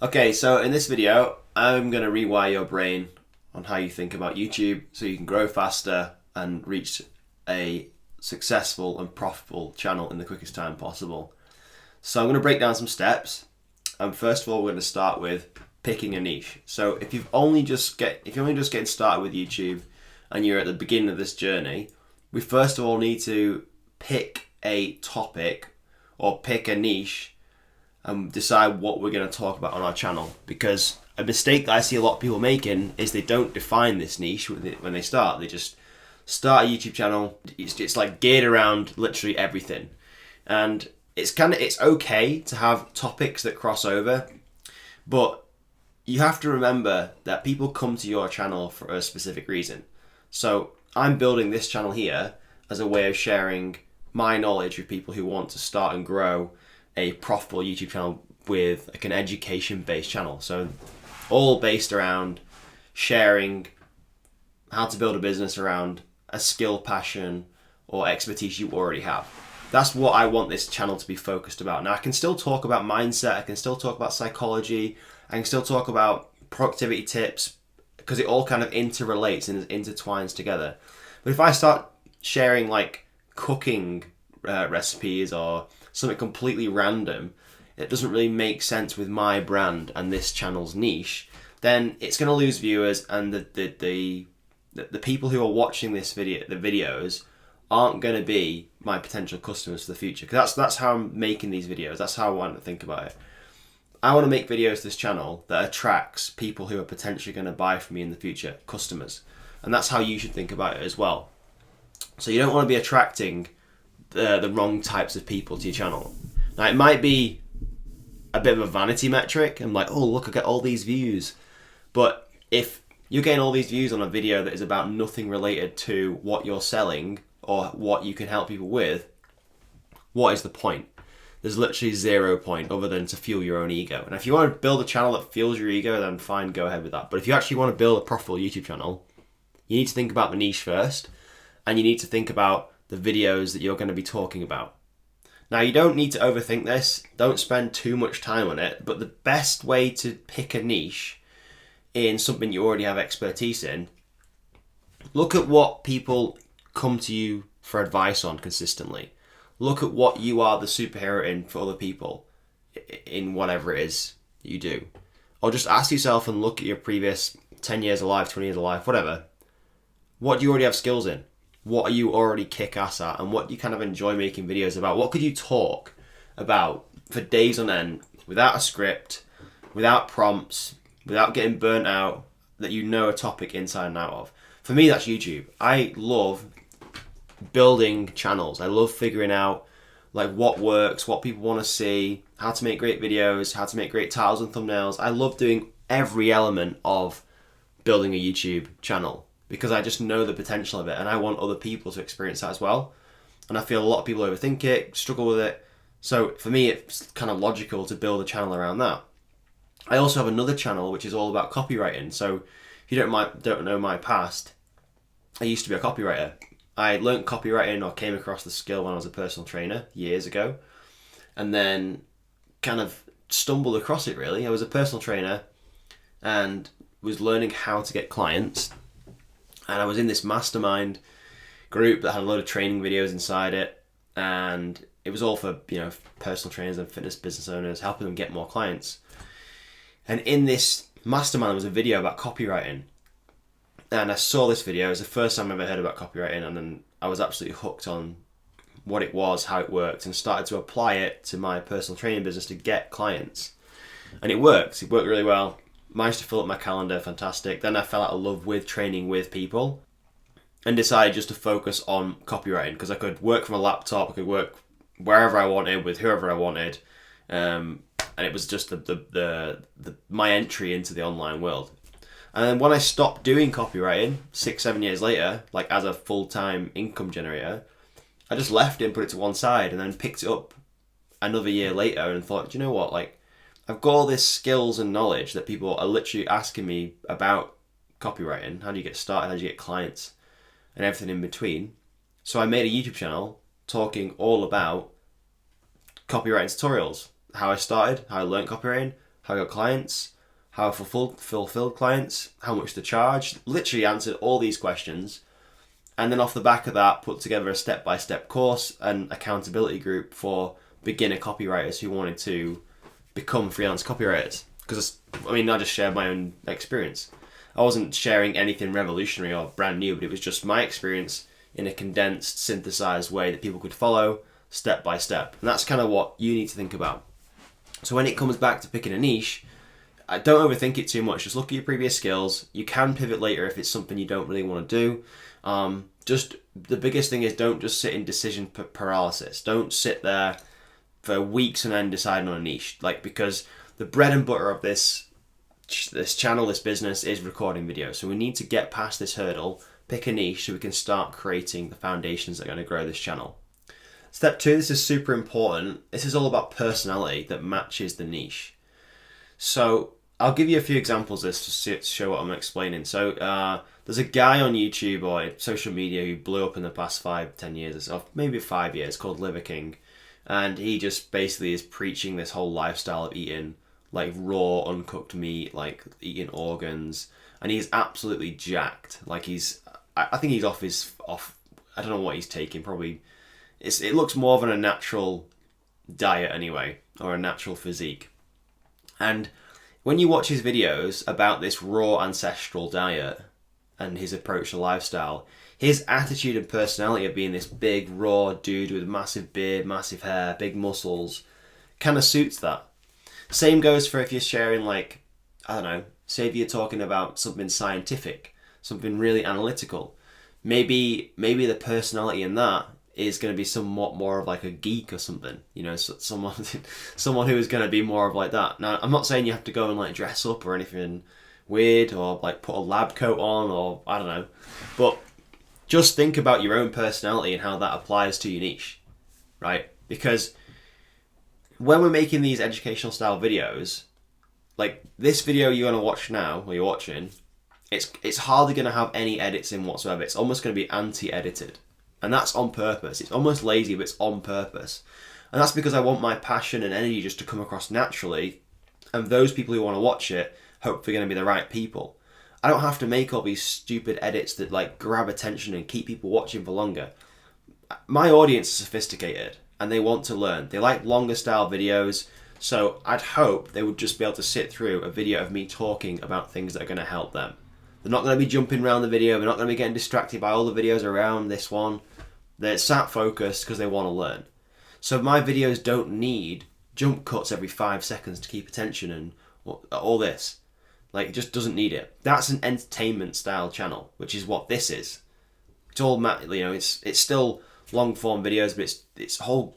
Okay, so in this video, I'm going to rewire your brain on how you think about YouTube so you can grow faster and reach a successful and profitable channel in the quickest time possible. So I'm going to break down some steps. And first of all, we're going to start with picking a niche. So if you're only just getting started with YouTube and you're at the beginning of this journey, we first of all need to pick a topic or pick a niche and decide what we're going to talk about on our channel. Because a mistake that I see a lot of people making is they don't define this niche when they start. They just start a YouTube channel. It's like geared around literally everything, and it's okay to have topics that cross over, but you have to remember that people come to your channel for a specific reason. So I'm building this channel here as a way of sharing my knowledge with people who want to start and grow a profitable YouTube channel with like an education-based channel. So all based around sharing how to build a business around a skill, passion, or expertise you already have. That's what I want this channel to be focused about. Now, I can still talk about mindset, I can still talk about psychology, I can still talk about productivity tips, because it all kind of interrelates and intertwines together. But if I start sharing like cooking recipes or something completely random, it doesn't really make sense with my brand and this channel's niche, then it's going to lose viewers, and the people who are watching the videos aren't going to be my potential customers for the future. Because that's how I'm making these videos. That's how I want to think about it. I want to make videos to this channel that attracts people who are potentially going to buy from me in the future, customers. And that's how you should think about it as well. So you don't want to be attracting the wrong types of people to your channel. Now, it might be a bit of a vanity metric. I'm like, oh, look, I get all these views. But if you're getting all these views on a video that is about nothing related to what you're selling or what you can help people with, what is the point? There's literally 0 point other than to fuel your own ego. And if you want to build a channel that fuels your ego, then fine, go ahead with that. But if you actually want to build a profitable YouTube channel, you need to think about the niche first, and you need to think about the videos that you're going to be talking about. Now, you don't need to overthink this. Don't spend too much time on it. But the best way to pick a niche in something you already have expertise in, look at what people come to you for advice on consistently. Look at what you are the superhero in for other people in whatever it is that you do. Or just ask yourself and look at your previous 10 years of life, 20 years of life, whatever. What do you already have skills in? What are you already kick-ass at? And what do you kind of enjoy making videos about? What could you talk about for days on end without a script, without prompts, without getting burnt out, that you know a topic inside and out of? For me, that's YouTube. I love building channels. I love figuring out like what works, what people want to see, how to make great videos, how to make great titles and thumbnails. I love doing every element of building a YouTube channel because I just know the potential of it, and I want other people to experience that as well. And I feel a lot of people overthink it, struggle with it. So for me, it's kind of logical to build a channel around that. I also have another channel which is all about copywriting. So if you don't know my past, I used to be a copywriter. I learned copywriting or came across the skill when I was a personal trainer years ago, and then kind of stumbled across it really. I was a personal trainer and was learning how to get clients, and I was in this mastermind group that had a load of training videos inside it, and it was all for personal trainers and fitness business owners, helping them get more clients. And in this mastermind there was a video about copywriting. And I saw this video. It was the first time I ever heard about copywriting, and then I was absolutely hooked on what it was, how it worked, and started to apply it to my personal training business to get clients. And it worked. It worked really well. Managed to fill up my calendar, fantastic. Then I fell out of love with training with people and decided just to focus on copywriting because I could work from a laptop, I could work wherever I wanted with whoever I wanted, and it was just my entry into the online world. And then when I stopped doing copywriting 6-7 years later, like as a full-time income generator, I just left it and put it to one side, and then picked it up another year later and thought, do you know what, like I've got all this skills and knowledge that people are literally asking me about copywriting. How do you get started? How do you get clients? And everything in between. So I made a YouTube channel talking all about copywriting tutorials, how I started, how I learned copywriting, how I got clients, how I fulfilled clients, how much to charge. Literally answered all these questions. And then off the back of that, put together a step-by-step course and accountability group for beginner copywriters who wanted to become freelance copywriters. Because, I mean, I just shared my own experience. I wasn't sharing anything revolutionary or brand new, but it was just my experience in a condensed, synthesized way that people could follow step by step. And that's kind of what you need to think about. So when it comes back to picking a niche, don't overthink it too much. Just look at your previous skills. You can pivot later if it's something you don't really want to do. Just the biggest thing is don't just sit in decision paralysis. Don't sit there for weeks and then deciding on a niche. Because the bread and butter of this channel, this business, is recording videos. So we need to get past this hurdle, pick a niche so we can start creating the foundations that are going to grow this channel. Step 2, this is super important. This is all about personality that matches the niche. So I'll give you a few examples of this to show what I'm explaining. So there's a guy on YouTube or social media who blew up in the past 5-10 years or maybe 5 years called Liver King. And he just basically is preaching this whole lifestyle of eating like raw, uncooked meat, like eating organs. And he's absolutely jacked. I think he's off, I don't know what he's taking, probably. It looks more of a natural diet anyway, or a natural physique. And when you watch his videos about this raw ancestral diet and his approach to lifestyle, his attitude and personality of being this big raw dude with massive beard, massive hair, big muscles, kind of suits that. Same goes for if you're sharing say if you're talking about something scientific, something really analytical. Maybe the personality in that is going to be somewhat more of like a geek or something, someone who is going to be more of like that. Now, I'm not saying you have to go and dress up or anything weird or put a lab coat on or I don't know, but just think about your own personality and how that applies to your niche, right? Because when we're making these educational style videos, like this video you're going to watch now, or you're watching, it's hardly going to have any edits in whatsoever. It's almost going to be anti-edited. And that's on purpose. It's almost lazy, but it's on purpose. And that's because I want my passion and energy just to come across naturally. And those people who want to watch it, hopefully going to be the right people. I don't have to make all these stupid edits that grab attention and keep people watching for longer. My audience is sophisticated and they want to learn. They like longer style videos. So I'd hope they would just be able to sit through a video of me talking about things that are going to help them. They're not going to be jumping around the video. They're not going to be getting distracted by all the videos around this one. They're sat focused because they want to learn. So my videos don't need jump cuts every 5 seconds to keep attention and all this. It just doesn't need it. That's an entertainment style channel, which is what this is. It's all, it's still long form videos, but its whole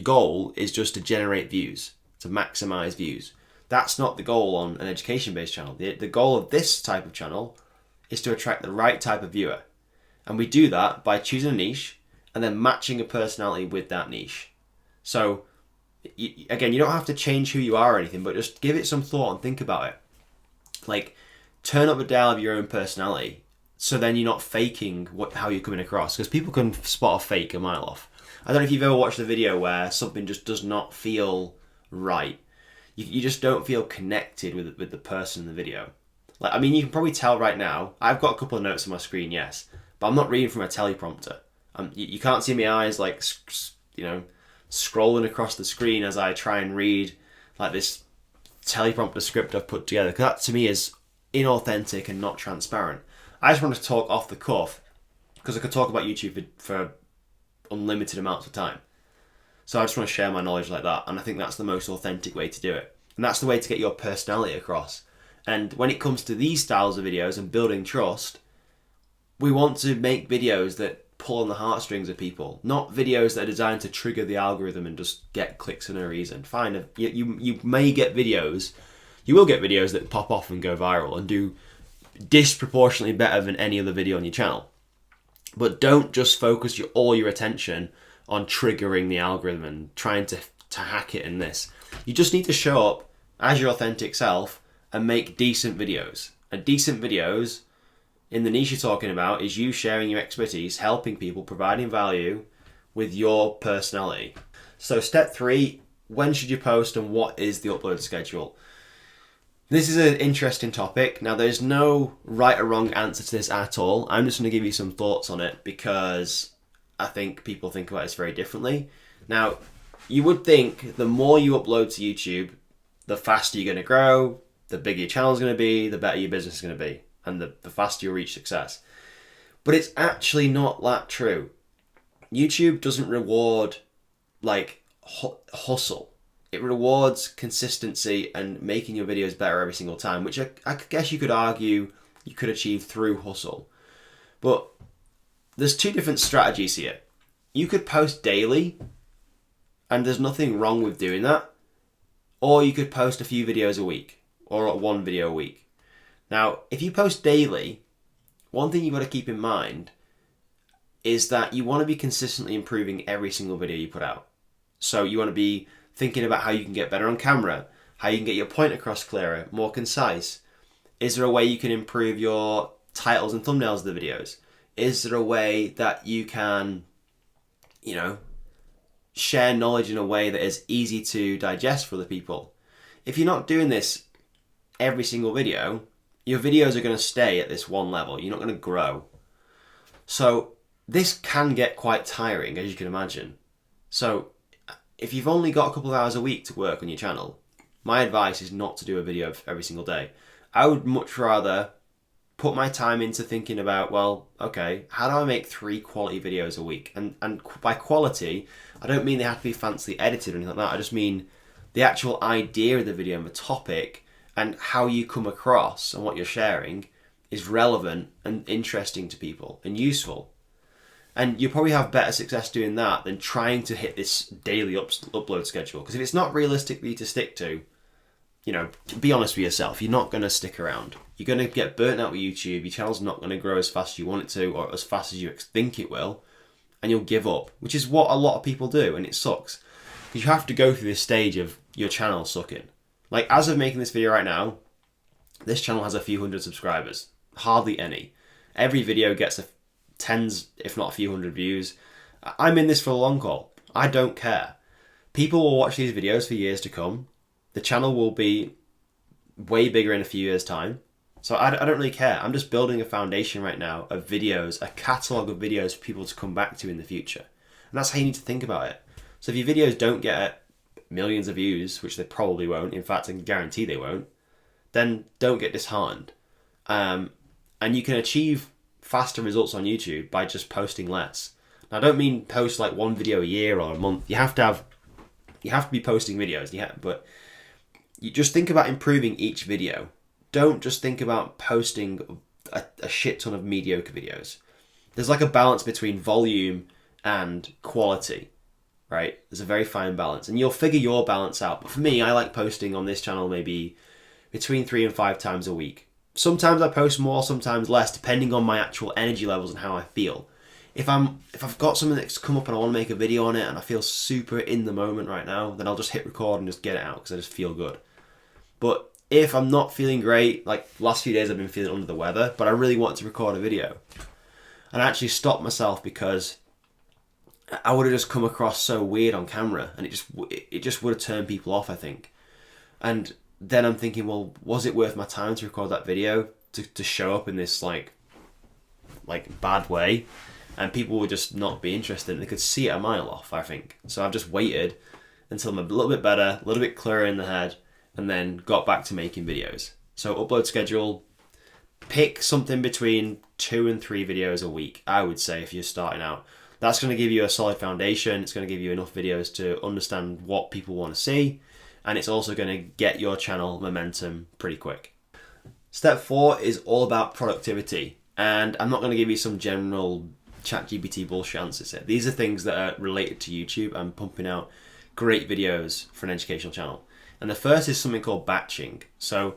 goal is just to generate views, to maximize views. That's not the goal on an education-based channel. The goal of this type of channel is to attract the right type of viewer. And we do that by choosing a niche and then matching a personality with that niche. So, again, you don't have to change who you are or anything, but just give it some thought and think about it. Turn up the dial of your own personality so then you're not faking how you're coming across. Because people can spot a fake a mile off. I don't know if you've ever watched a video where something just does not feel right. You just don't feel connected with the person in the video. You can probably tell right now, I've got a couple of notes on my screen, yes, but I'm not reading from a teleprompter. You can't see my eyes scrolling across the screen as I try and read this teleprompter script I've put together, because that to me is inauthentic and not transparent. I just want to talk off the cuff because I could talk about YouTube for unlimited amounts of time. So I just want to share my knowledge like that, and I think that's the most authentic way to do it. And that's the way to get your personality across. And when it comes to these styles of videos and building trust, we want to make videos that pull on the heartstrings of people, not videos that are designed to trigger the algorithm and just get clicks for no reason. Fine, you may get videos, you will get videos that pop off and go viral and do disproportionately better than any other video on your channel. But don't just focus all your attention on triggering the algorithm and trying to hack it in this. You just need to show up as your authentic self and make decent videos. And decent videos in the niche you're talking about is you sharing your expertise, helping people, providing value with your personality. So step 3 when should you post and what is the upload schedule? This is an interesting topic. Now, there's no right or wrong answer to this at all. I'm just going to give you some thoughts on it because I think people think about this very differently. Now, you would think the more you upload to YouTube, the faster you're going to grow, the bigger your channel is going to be, the better your business is going to be, and the faster you'll reach success. But it's actually not that true. YouTube doesn't reward like hustle. It rewards consistency and making your videos better every single time, which I guess you could argue you could achieve through hustle. But there's two different strategies here. You could post daily, and there's nothing wrong with doing that. Or you could post a few videos a week, or one video a week. Now, if you post daily, one thing you've got to keep in mind is that you want to be consistently improving every single video you put out. So you want to be thinking about how you can get better on camera, how you can get your point across clearer, more concise. Is there a way you can improve your titles and thumbnails of the videos? Is there a way that you can, share knowledge in a way that is easy to digest for other people? If you're not doing this every single video, your videos are going to stay at this one level. You're not going to grow. So this can get quite tiring, as you can imagine. So if you've only got a couple of hours a week to work on your channel, my advice is not to do a video every single day. I would much rather put my time into thinking about, well, okay, how do I make 3 quality videos a week? And by quality, I don't mean they have to be fancy edited or anything like that. I just mean the actual idea of the video and the topic and how you come across and what you're sharing is relevant and interesting to people and useful. And you'll probably have better success doing that than trying to hit this daily upload schedule. Because if it's not realistic for you to stick to, be honest with yourself, you're not going to stick around. You're going to get burnt out with YouTube. Your channel's not going to grow as fast as you want it to or as fast as you think it will. And you'll give up, which is what a lot of people do. And it sucks. Because you have to go through this stage of your channel sucking. Like, as of making this video right now, this channel has a few hundred subscribers. Hardly any. Every video gets tens, if not a few hundred views. I'm in this for the long haul. I don't care. People will watch these videos for years to come. The channel will be way bigger in a few years' time. So I don't really care. I'm just building a foundation right now of videos, a catalogue of videos for people to come back to in the future. And that's how you need to think about it. So if your videos don't get millions of views, which they probably won't, in fact I can guarantee they won't, then don't get disheartened. And you can achieve faster results on YouTube by just posting less. Now, I don't mean post like one video a year or a month. You have to be posting videos. But you just think about improving each video. Don't just think about posting a shit ton of mediocre videos. There's like a balance between volume and quality, right? There's a very fine balance, and you'll figure your balance out. But for me, I like posting on this channel maybe between 3 and 5 times a week. Sometimes I post more, sometimes less, depending on my actual energy levels and how I feel. If I've got something that's come up and I want to make a video on it and I feel super in the moment right now, then I'll just hit record and just get it out because I just feel good. But if I'm not feeling great, like last few days I've been feeling under the weather, but I really want to record a video, and I actually stopped myself because I would have just come across so weird on camera, and it just would have turned people off, I think. And then I'm thinking, well, was it worth my time to record that video to show up in this like bad way, and people would just not be interested, and they could see it a mile off, I think. So I've just waited until I'm a little bit better, a little bit clearer in the head, and then got back to making videos. So upload schedule, pick something between 2 and 3 videos a week, I would say, if you're starting out. That's going to give you a solid foundation. It's going to give you enough videos to understand what people want to see, and it's also going to get your channel momentum pretty quick. Step 4 is all about productivity, and I'm not going to give you some general ChatGPT bullshit answers here. These are things that are related to YouTube. I'm pumping out great videos for an educational channel. And the first is something called batching. So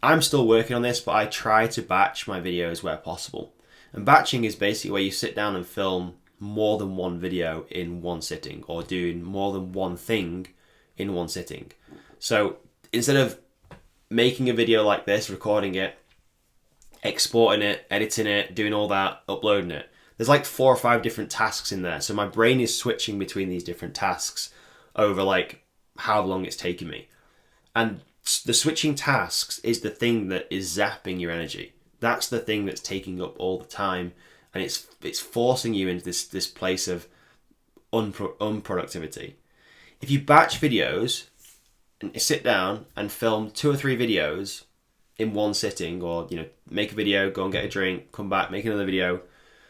I'm still working on this, but I try to batch my videos where possible. And batching is basically where you sit down and film more than one video in one sitting, or doing more than one thing in one sitting. So instead of making a video like this, recording it, exporting it, editing it, doing all that, uploading it, there's like 4 or 5 different tasks in there. So my brain is switching between these different tasks over like how long it's taken me. And the switching tasks is the thing that is zapping your energy. That's the thing that's taking up all the time, and it's forcing you into this place of unproductivity. If you batch videos and sit down and film 2 or 3 videos in one sitting, or make a video, go and get a drink, come back, make another video,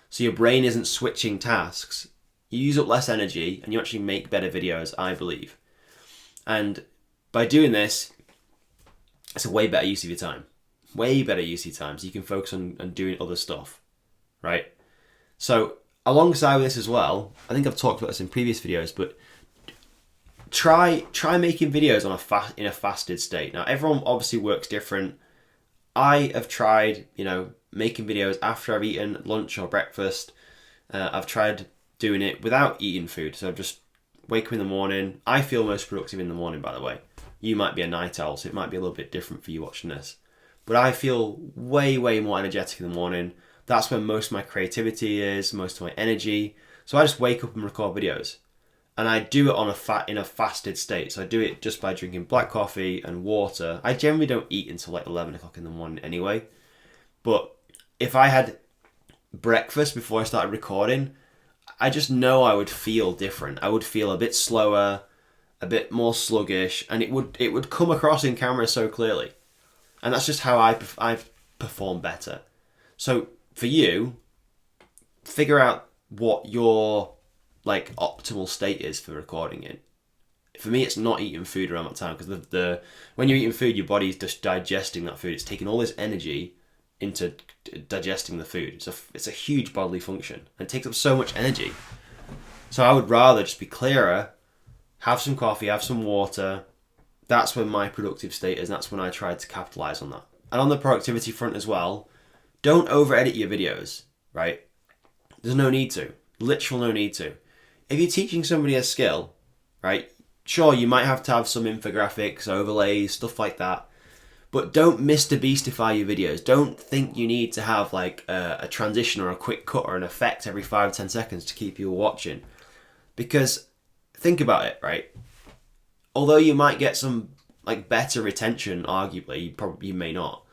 so your brain isn't switching tasks, you use up less energy and you actually make better videos, I believe. And by doing this, it's a way better use of your time. Way better use of your time, so you can focus on doing other stuff, right? So alongside this as well, I think I've talked about this in previous videos, but try making videos in a fasted state. Now, everyone obviously works different. I have tried, making videos after I've eaten lunch or breakfast. I've tried doing it without eating food. So just wake up in the morning. I feel most productive in the morning, by the way. You might be a night owl, so it might be a little bit different for you watching this. But I feel way, way more energetic in the morning. That's where most of my creativity is, most of my energy. So I just wake up and record videos. And I do it in a fasted state. So I do it just by drinking black coffee and water. I generally don't eat until like 11 o'clock in the morning anyway. But if I had breakfast before I started recording, I just know I would feel different. I would feel a bit slower, a bit more sluggish, and it would come across in camera so clearly. And that's just how I perform better. So for you, figure out what your optimal state is for recording it. For me, it's not eating food around that time, because when you're eating food, your body's just digesting that food. It's taking all this energy into digesting the food. It's a huge bodily function, and it takes up so much energy. So I would rather just be clearer, have some coffee, have some water. That's when my productive state is, and that's when I try to capitalize on that. And on the productivity front as well, don't over edit your videos, right? There's no need to. Literal no need to. If you're teaching somebody a skill, right, sure, you might have to have some infographics, overlays, stuff like that, but don't Mr. Beastify your videos. Don't think you need to have a transition or a quick cut or an effect every 5 or 10 seconds to keep you watching. Because think about it, right? Although you might get some better retention, arguably, you may not.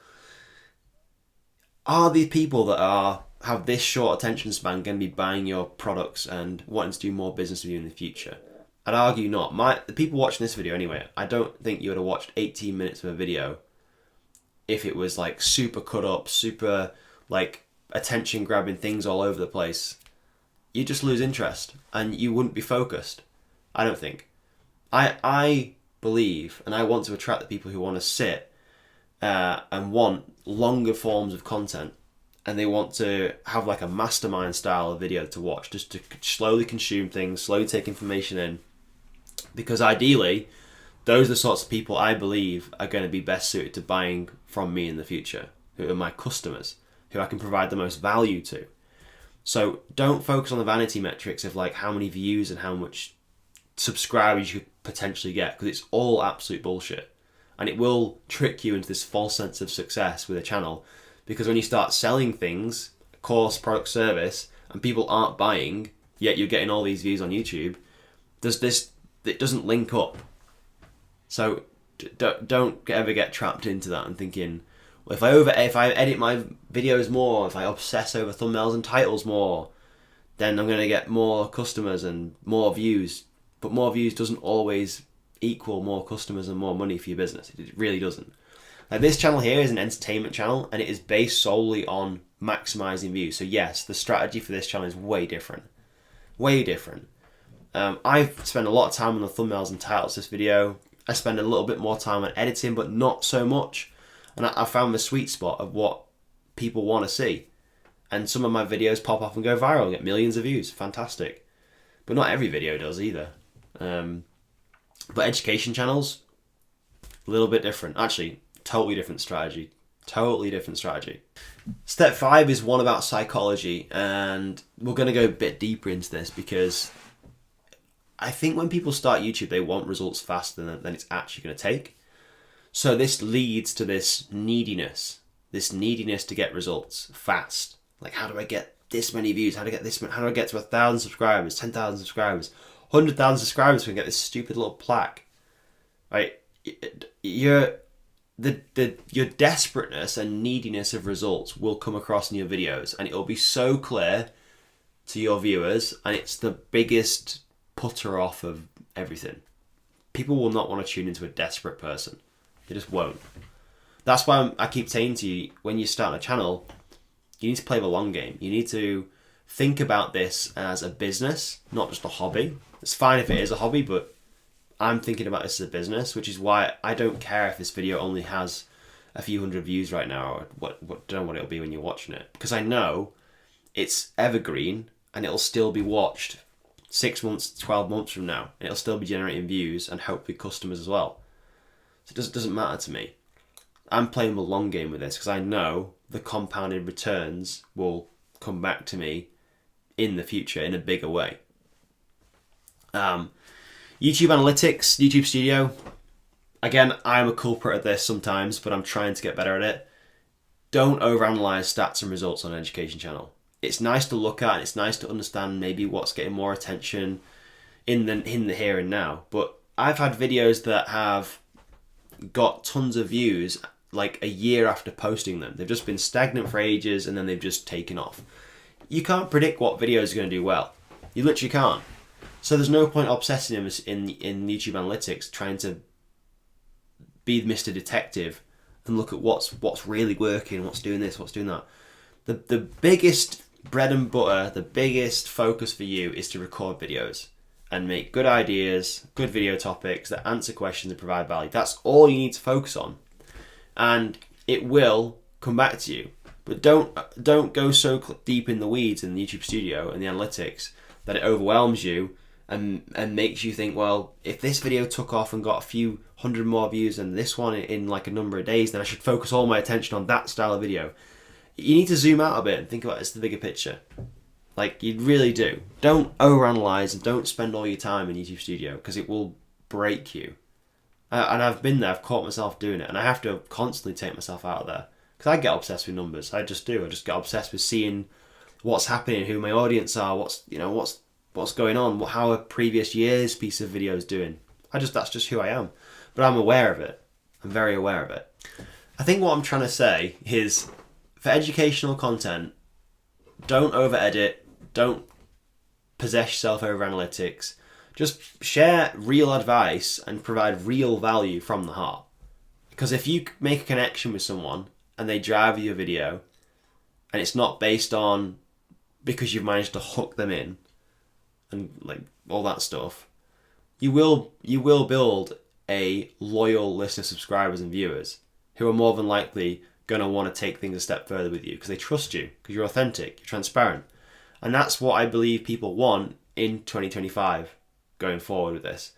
Are the people that have this short attention span going to be buying your products and wanting to do more business with you in the future? I'd argue not. The people watching this video anyway, I don't think you would have watched 18 minutes of a video if it was super cut up, super attention grabbing things all over the place. You just lose interest and you wouldn't be focused. I don't think. I believe, and I want to attract the people who want to sit and want longer forms of content, and they want to have a mastermind style of video to watch, just to slowly consume things, slowly take information in, because ideally those are the sorts of people I believe are going to be best suited to buying from me in the future, who are my customers, who I can provide the most value to. So don't focus on the vanity metrics of how many views and how much subscribers you could potentially get, because it's all absolute bullshit. And it will trick you into this false sense of success with a channel, because when you start selling things, course, product, service, and people aren't buying, yet you're getting all these views on YouTube, it doesn't link up. So don't ever get trapped into that and thinking, well, if I edit my videos more, if I obsess over thumbnails and titles more, then I'm going to get more customers and more views. But more views doesn't always equal more customers and more money for your business. It really doesn't. This channel here is an entertainment channel, and it is based solely on maximizing views. So yes, the strategy for this channel is way different. Way different. I've spent a lot of time on the thumbnails and titles this video. I spend a little bit more time on editing, but not so much. And I found the sweet spot of what people want to see. And some of my videos pop off and go viral, get millions of views. Fantastic. But not every video does either. But education channels, a little bit different. Actually, totally different strategy. Totally different strategy. Step 5 is one about psychology, and we're going to go a bit deeper into this, because I think when people start YouTube, they want results faster than it's actually going to take. So this leads to this neediness to get results fast. How do I get this many views? How do I get this many? How do I get to 1,000 subscribers, 10,000 subscribers, 100,000 subscribers so I can get this stupid little plaque? right? Your desperateness and neediness of results will come across in your videos, and it will be so clear to your viewers, and it's the biggest putter off of everything. People will not want to tune into a desperate person. They just won't. That's why I keep saying to you, when you start a channel, you need to play the long game. You need to think about this as a business, not just a hobby. It's fine if it is a hobby, but I'm thinking about this as a business, which is why I don't care if this video only has a few hundred views right now, or don't know what it'll be when you're watching it, because I know it's evergreen and it'll still be watched 6 months, 12 months from now, and it'll still be generating views and hopefully customers as well. So it doesn't matter to me. I'm playing the long game with this because I know the compounded returns will come back to me in the future in a bigger way. YouTube Analytics, YouTube Studio. Again, I'm a culprit at this sometimes, but I'm trying to get better at it. Don't overanalyze stats and results on an education channel. It's nice to look at, and it's nice to understand maybe what's getting more attention in the here and now. But I've had videos that have got tons of views like a year after posting them. They've just been stagnant for ages, and then they've just taken off. You can't predict what videos are going to do well. You literally can't. So there's no point obsessing him in YouTube Analytics, trying to be Mr. Detective and look at what's really working, what's doing this, what's doing that. The biggest bread and butter, the biggest focus for you is to record videos and make good ideas, good video topics that answer questions and provide value. That's all you need to focus on. And it will come back to you. But don't go so deep in the weeds in the YouTube Studio and the analytics that it overwhelms you and makes you think, well, if this video took off and got a few hundred more views than this one in like a number of days, then I should focus all my attention on that style of video. You need to zoom out a bit and think about this, the bigger picture. Like, you really do. Don't overanalyze and don't spend all your time in YouTube Studio, because it will break you. And I've been there, I've caught myself doing it, and I have to constantly take myself out of there. Because I get obsessed with numbers. I just do. I just get obsessed with seeing what's happening, who my audience are, what's going on, how a previous year's piece of video is doing. That's just who I am. But I'm aware of it. I'm very aware of it. I think what I'm trying to say is, for educational content, don't over edit, don't possess yourself over analytics. Just share real advice and provide real value from the heart. Because if you make a connection with someone and they drive your video, and it's not based on because you've managed to hook them in and like all that stuff, you will build a loyal list of subscribers and viewers who are more than likely going to want to take things a step further with you because they trust you, because you're authentic, you're transparent. And that's what I believe people want in 2025 going forward with this.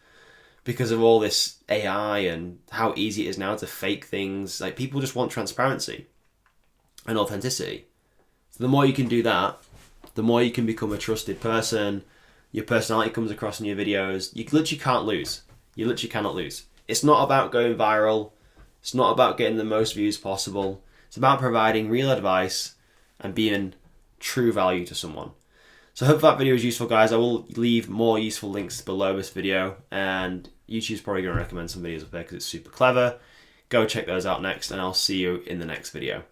Because of all this AI and how easy it is now to fake things, like, people just want transparency and authenticity. So the more you can do that, the more you can become a trusted person. Your personality comes across in your videos. You literally can't lose. You literally cannot lose. It's not about going viral. It's not about getting the most views possible. It's about providing real advice and being true value to someone. So I hope that video was useful, guys. I will leave more useful links below this video, and YouTube's probably going to recommend some videos up there because it's super clever. Go check those out next, and I'll see you in the next video.